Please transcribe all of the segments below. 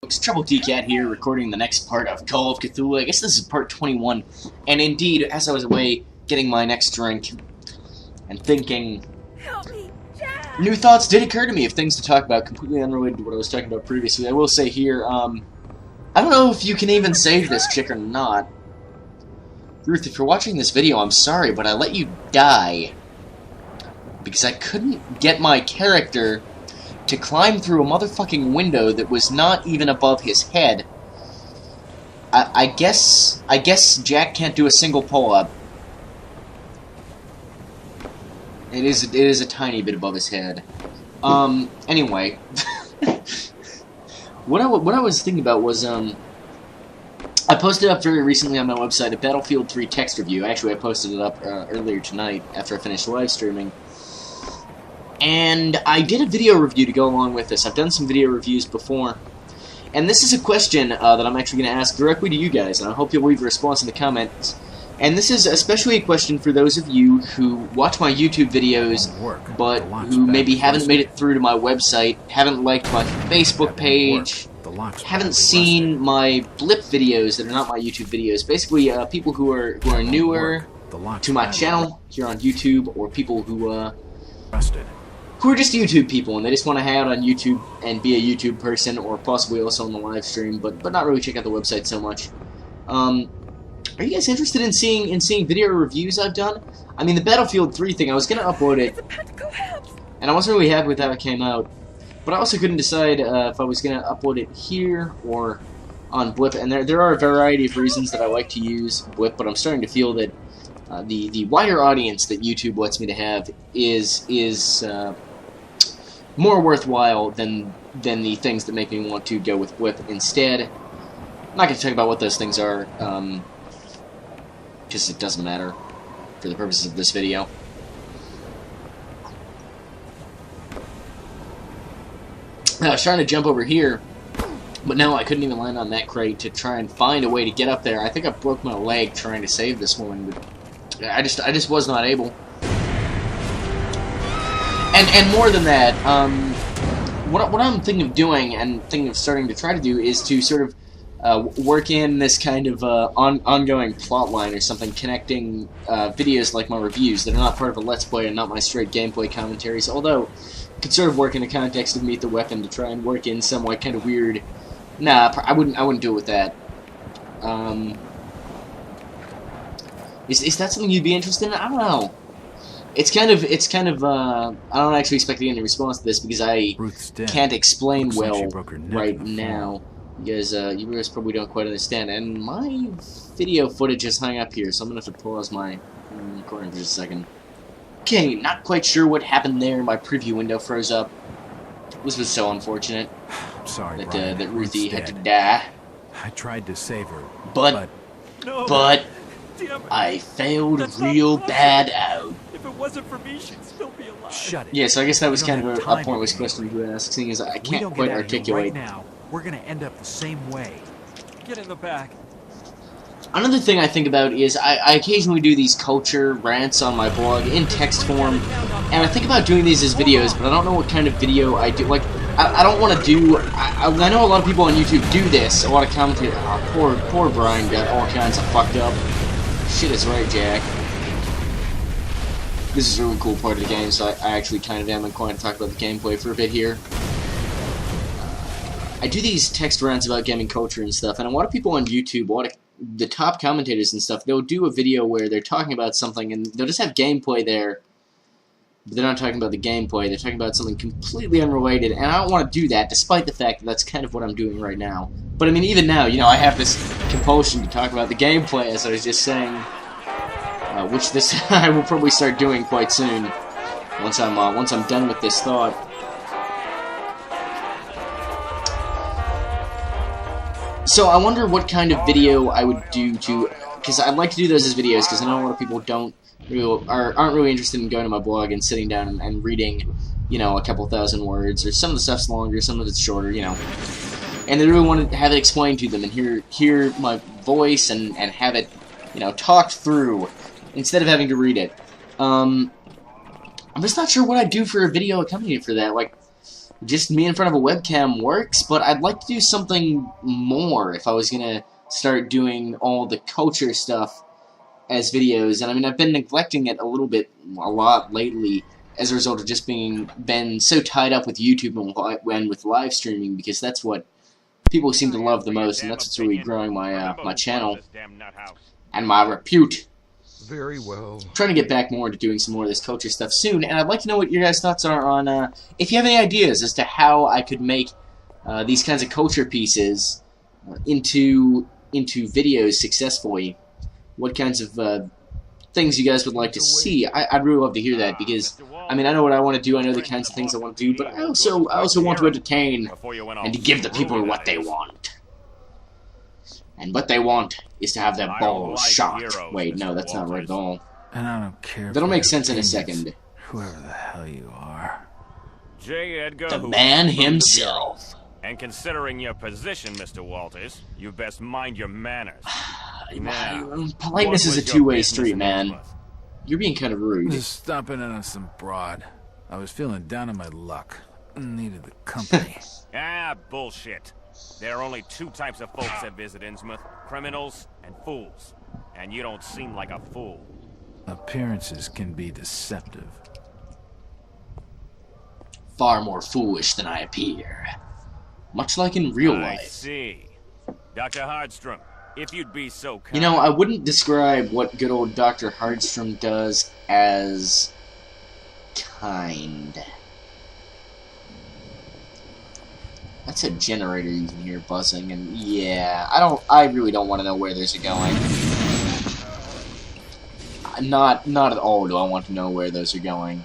It's Troubletcat here, recording the next part of Call of Cthulhu. I guess this is part 21. And indeed, as I was away getting my next drink and thinking, Help me, Jack! new thoughts did occur to me of things to talk about, completely unrelated to what I was talking about previously. I will say here, I don't know if you can even save this chick or not. Ruth, if you're watching this video, I'm sorry, but I let you die because I couldn't get my character to climb through a motherfucking window that was not even above his head. I guess Jack can't do a single pull-up. It is a tiny bit above his head. Anyway, what I was thinking about was I posted up very recently on my website a Battlefield 3 text review. Actually, I posted it up earlier tonight after I finished live streaming. And I did a video review to go along with this. I've done some video reviews before. And this is a question that I'm actually going to ask directly to you guys, and I hope you'll leave a response in the comments. And this is especially a question for those of you who watch my YouTube videos, but who maybe haven't made it through to my website, haven't liked my Facebook page, haven't seen my blip videos that are not my YouTube videos. Basically, people who are newer to my channel here on YouTube, or people who are just YouTube people and they just want to hang out on YouTube and be a YouTube person, or possibly also on the live stream, but not really check out the website so much. Are you guys interested in seeing video reviews I've done? I mean, the Battlefield 3 thing, I was gonna upload it, and I wasn't really happy with how it came out. But I also couldn't decide if I was gonna upload it here or on Blip. And there are a variety of reasons that I like to use Blip, but I'm starting to feel that the wider audience that YouTube lets me to have is more worthwhile than the things that make me want to go with Blip instead. I'm not going to talk about what those things are, because it doesn't matter for the purposes of this video. I was trying to jump over here, but no, I couldn't even land on that crate to try and find a way to get up there. I think I broke my leg trying to save this woman, but I just was not able. And more than that, what I'm thinking of doing and thinking of starting to try to do is to sort of work in this kind of ongoing plot line or something, connecting videos like my reviews that are not part of a Let's Play and not my straight gameplay commentaries, although it could sort of work in the context of Meet the Weapon to try and work in some like kind of weird. Nah, I wouldn't do it with that. Is that something you'd be interested in? I don't know. It's kind of I don't actually expect to get any response to this because I can't explain well right now, because you guys probably don't quite understand, and my video footage is hung up here, so I'm gonna have to pause my recording for just a second. Okay, not quite sure what happened there. My preview window froze up. This was so unfortunate. I'm sorry, that Brian, that Ruthie Ruth's had to dead. die. I tried to save her, But I failed real bad out. If it wasn't for me, she'd still be alive. Shut it. Yeah, so I guess that was We don't kind of have a time pointless for question to ask, seeing as I We can't don't quite get out of here articulate. right now, we're gonna end up the same way. Get in the back. Another thing I think about is I occasionally do these culture rants on my blog in text form, and I think about doing these as videos, but I don't know what kind of video I do. Like, I don't want to do. I know a lot of people on YouTube do this. A lot of commentators. Oh, poor Brian got all kinds of fucked up. Shit is right, Jack. This is a really cool part of the game, so I actually kind of am inclined to talk about the gameplay for a bit here. I do these text rants about gaming culture and stuff, and a lot of people on YouTube, a lot of the top commentators and stuff, they'll do a video where they're talking about something, and they'll just have gameplay there, but they're not talking about the gameplay, they're talking about something completely unrelated, and I don't want to do that, despite the fact that that's kind of what I'm doing right now. But I mean, even now, you know, I have this compulsion to talk about the gameplay, as I was just saying, which this I will probably start doing quite soon, once I'm done with this thought. So I wonder what kind of video I would do to, because I'd like to do those as videos, because I know a lot of people aren't really interested in going to my blog and sitting down and reading, you know, a couple thousand words, or some of the stuff's longer, some of it's shorter, you know, and they really want to have it explained to them and hear my voice and have it, you know, talked through instead of having to read it. I'm just not sure what I'd do for a video accompaniment for that. Like, just me in front of a webcam works, but I'd like to do something more if I was gonna start doing all the culture stuff as videos. And I mean, I've been neglecting it a lot lately as a result of just been so tied up with YouTube and with live streaming, because that's what people seem to love the most, and that's what's really growing my my channel and my repute. Very well. I'm trying to get back more into doing some more of this culture stuff soon, and I'd like to know what your guys' thoughts are on, if you have any ideas as to how I could make these kinds of culture pieces into videos successfully. What kinds of things you guys would like to see? I'd really love to hear that, because I mean, I know what I want to do, I know the kinds of things I want to do, but I also want to entertain and to give the people what they want. And what they want is to have their balls shocked. Wait, no, that's not right at all. And I don't care. That'll make sense in a second. Whoever the hell you are. J. Edgar The Hoover man from the himself. Bureau. And considering your position, Mr. Walters, you best mind your manners. Now, Politeness is a two-way street, man. You're being kind of rude. Just stopping in on some broad. I was feeling down on my luck. Needed the company. Bullshit. There are only two types of folks that visit Innsmouth: criminals and fools. And you don't seem like a fool. Appearances can be deceptive. Far more foolish than I appear. Much like in real life. I see. Dr. Hardstrom, if you'd be so kind. You know, I wouldn't describe what good old Dr. Hardstrom does as kind. That's a generator you can hear buzzing, and yeah, I really don't want to know where those are going. Not at all do I want to know where those are going.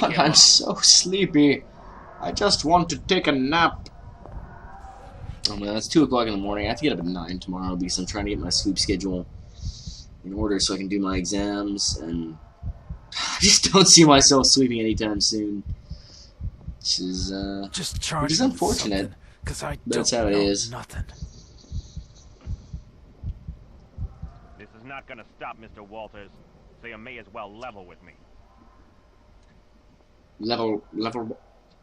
I'm so sleepy. I just want to take a nap. Oh man, it's 2 o'clock in the morning. I have to get up at 9 tomorrow because I'm trying to get my sleep schedule in order so I can do my exams, and I just don't see myself sleeping anytime soon. Which is which is unfortunate. Cause I but that's how it is. Nothing. This is not gonna stop, Mr. Walters, so you may as well level with me. Level.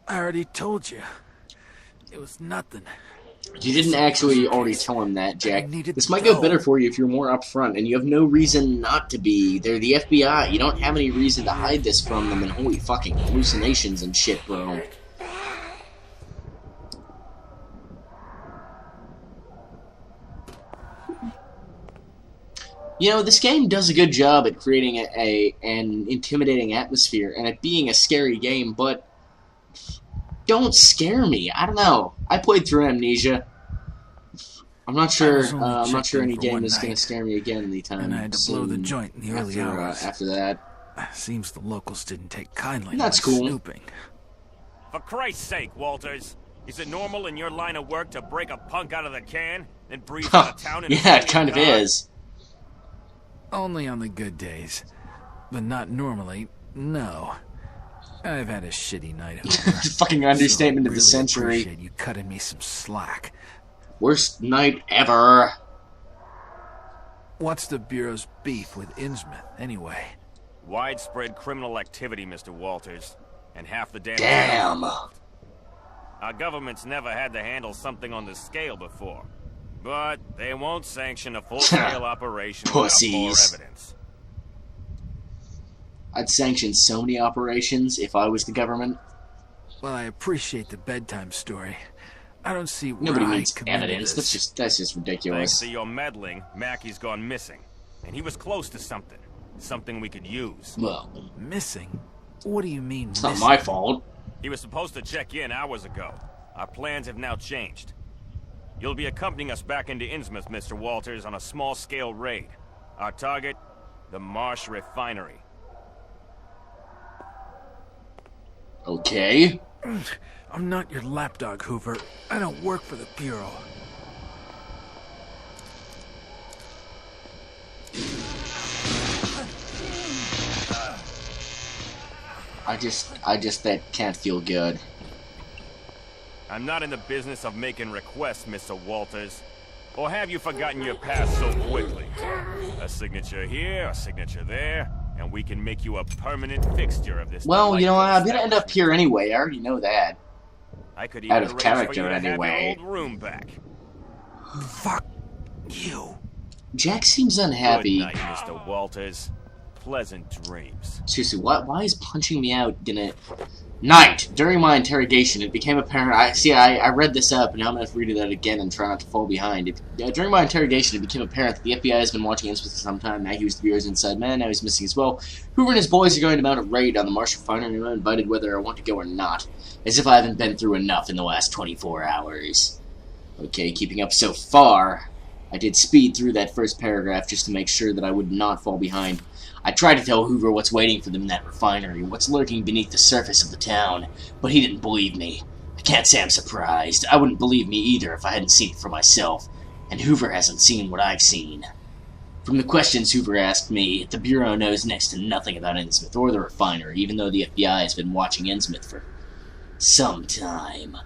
I already told you. It was nothing. You didn't actually already tell him that, Jack. This might go go. better for you if you're more upfront, and you have no reason not to be. They're the FBI. You don't have any reason to hide this from them, and holy fucking hallucinations and shit, bro. You know, this game does a good job at creating an intimidating atmosphere, and it being a scary game, but don't scare me. I don't know. I played through Amnesia. I'm not sure. I'm not sure any game is going to scare me again anytime And I had to blow the joint in the early hours. After that, seems the locals didn't take kindly to That's my cool. snooping. For Christ's sake, Walters, is it normal in your line of work to break a punk out of the can, then breeze out of town in a yeah, it civilian kind of car? is. Only on the good days. But not normally, no. I've had a shitty night, Hoover. Fucking understatement So of the really century. appreciate you cutting me some slack. Worst night ever. What's the Bureau's beef with Innsmouth, anyway? Widespread criminal activity, Mr. Walters, and half the damage. Damn. Our government's never had to handle something on this scale before, but they won't sanction a full-scale operation without more Pussies. evidence. I'd sanction so many operations if I was the government. Well, I appreciate the bedtime story. I don't see where Nobody I needs committed evidence. this. That's just Thanks ridiculous. to your meddling, Mackey's gone missing, and he was close to something. Something we could use. Well, Missing? What do you mean it's not missing? my fault. He was supposed to check in hours ago. Our plans have now changed. You'll be accompanying us back into Innsmouth, Mr. Walters, on a small-scale raid. Our target, the Marsh Refinery. Okay. I'm not your lapdog, Hoover. I don't work for the Bureau. I just that can't feel good. I'm not in the business of making requests, Mr. Walters. Or have you forgotten your past so quickly? A signature here, a signature there, and we can make you a permanent fixture of this. Well, you know, I'm gonna end delightful up here anyway. I already know that. I could out even of arrange character for you to anyway. have your old room back. Fuck you. Jack seems unhappy. Good night, Mr. Walters. Pleasant dreams. Seriously, why is punching me out gonna... Night! During my interrogation, it became apparent... I read this up, and now I'm gonna have to read it out again and try not to fall behind. During my interrogation, it became apparent that the FBI has been watching Innsmouth for some time. Now he was the Bureau's inside man, now he's missing as well. Hoover and his boys are going to mount a raid on the Marsh Refinery, and I'm invited whether I want to go or not. As if I haven't been through enough in the last 24 hours. Okay, keeping up so far. I did speed through that first paragraph just to make sure that I would not fall behind. I tried to tell Hoover what's waiting for them in that refinery, what's lurking beneath the surface of the town, but he didn't believe me. I can't say I'm surprised. I wouldn't believe me either if I hadn't seen it for myself, and Hoover hasn't seen what I've seen. From the questions Hoover asked me, the Bureau knows next to nothing about Innsmouth or the refinery, even though the FBI has been watching Innsmouth for some time.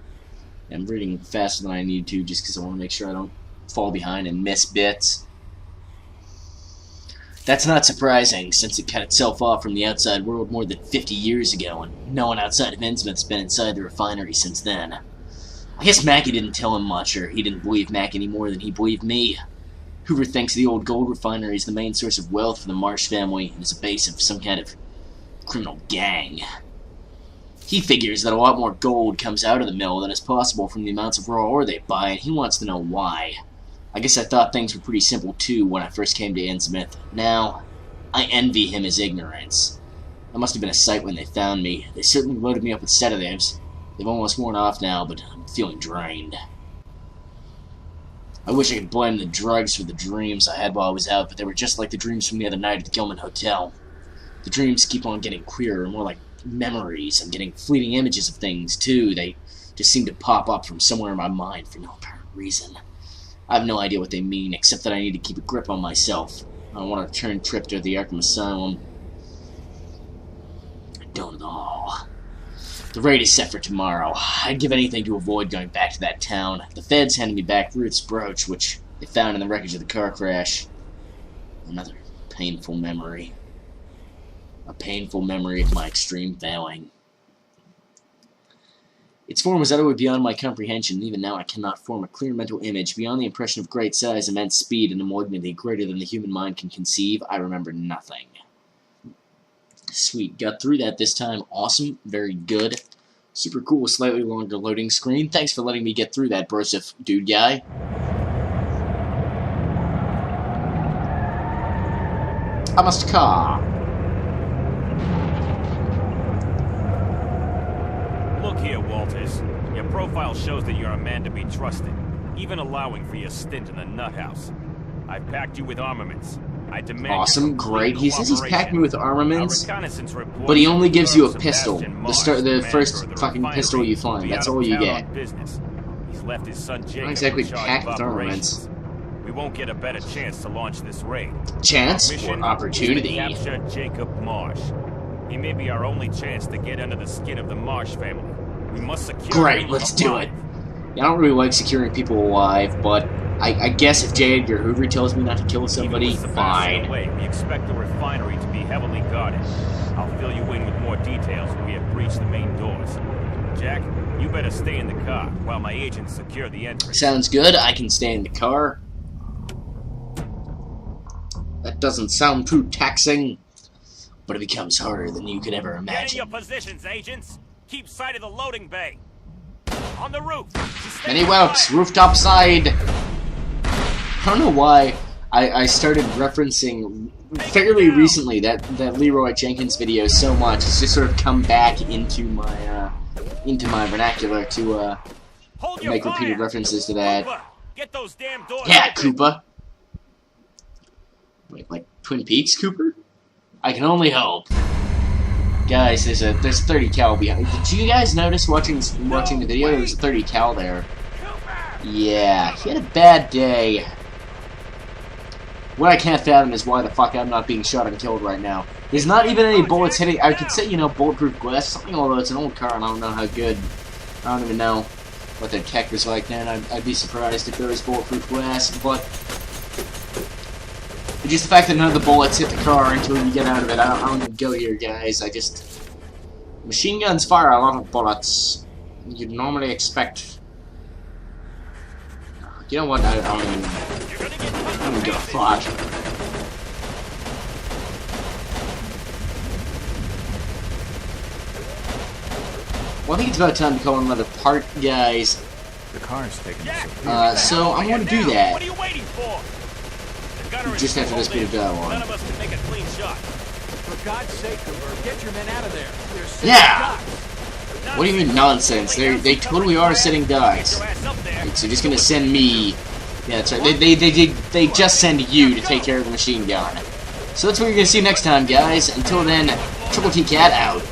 I'm reading faster than I need to just because I want to make sure I don't fall behind and miss bits. That's not surprising, since it cut itself off from the outside world more than 50 years ago, and no one outside of Innsmouth's been inside the refinery since then. I guess Mackie didn't tell him much, or he didn't believe Mac any more than he believed me. Hoover thinks the old gold refinery is the main source of wealth for the Marsh family, and is a base of some kind of criminal gang. He figures that a lot more gold comes out of the mill than is possible from the amounts of raw ore they buy, and he wants to know why. I guess I thought things were pretty simple too when I first came to Innsmouth. Now, I envy him his ignorance. That must have been a sight when they found me. They certainly loaded me up with sedatives. They've almost worn off now, but I'm feeling drained. I wish I could blame the drugs for the dreams I had while I was out, but they were just like the dreams from the other night at the Gilman Hotel. The dreams keep on getting clearer, more like memories. I'm getting fleeting images of things, too. They just seem to pop up from somewhere in my mind for no apparent reason. I have no idea what they mean, except that I need to keep a grip on myself. I don't want to turn trip to the Arkham Asylum. I don't at all. The raid is set for tomorrow. I'd give anything to avoid going back to that town. The feds handed me back Ruth's brooch, which they found in the wreckage of the car crash. Another painful memory. A painful memory of my extreme failing. Its form was utterly beyond my comprehension, and even now I cannot form a clear mental image. Beyond the impression of great size, immense speed, and a malignity greater than the human mind can conceive, I remember nothing. Sweet, got through that this time. Awesome, very good. Super cool, slightly longer loading screen. Thanks for letting me get through that, Broseph dude guy. I must car. Look here, Walters. Your profile shows that you're a man to be trusted, even allowing for your stint in the nut house. I've packed you with armaments. I demand awesome, great. He says he's packed me with armaments, but he only gives you a pistol. The first fucking pistol you find. That's all you get. He's left his son Jacob Not exactly packed with armaments. We won't get a better chance to launch this raid. Chance or opportunity? Capture Jacob Marsh. He may be our only chance to get under the skin of the Marsh family. We must secure Great, him let's do it. alive. Yeah, I don't really like securing people alive, but I guess if J. Edgar Hoover tells me not to kill somebody, Even with Sebastian fine. away, we expect the refinery to be heavily guarded. I'll fill you in with more details when we have breached the main doors. Jack, you better stay in the car while my agents secure the entrance. Sounds good. I can stay in the car. That doesn't sound too taxing, but it becomes harder than you could ever Get in imagine. your positions, agents. Keep sight of the loading bay. On the roof. Many whelps, rooftop side. I don't know why I started referencing fairly recently that Leroy Jenkins video so much. It's just sort of come back into my vernacular to make repeated references to that. Cooper, get those damn doors Yeah, open. Koopa. Wait, like Twin Peaks, Cooper? I can only hope. Guys, there's 30 cal behind. Did you guys notice watching the video? There was a 30 cal there. Yeah, he had a bad day. What I can't fathom is why the fuck I'm not being shot and killed right now. There's not even any bullets hitting. I could say, you know, bulletproof glass, something, although it's an old car and I don't know how good. I don't even know. what their tech was like then. I'd be surprised if there was bulletproof glass, but just the fact that none of the bullets hit the car until you get out of it, I don't even go here, guys. Machine guns fire a lot of bullets. You'd normally expect... You know what? I don't even give a fuck. Well, I think it's about time to call another part, guys. The car's taking us. So I'm going to do that. What are you waiting for? Just after this bit of dialogue. None of us can make a clean shot. For God's sake, Cooper, get your men out of there. They're sitting Yeah! ducks. What do you mean nonsense? They totally are sitting ducks. Right, so you're just gonna send me... Yeah, that's right. They just send you to take care of the machine gun. So that's what you're gonna see next time, guys. Until then, Troubletcat out.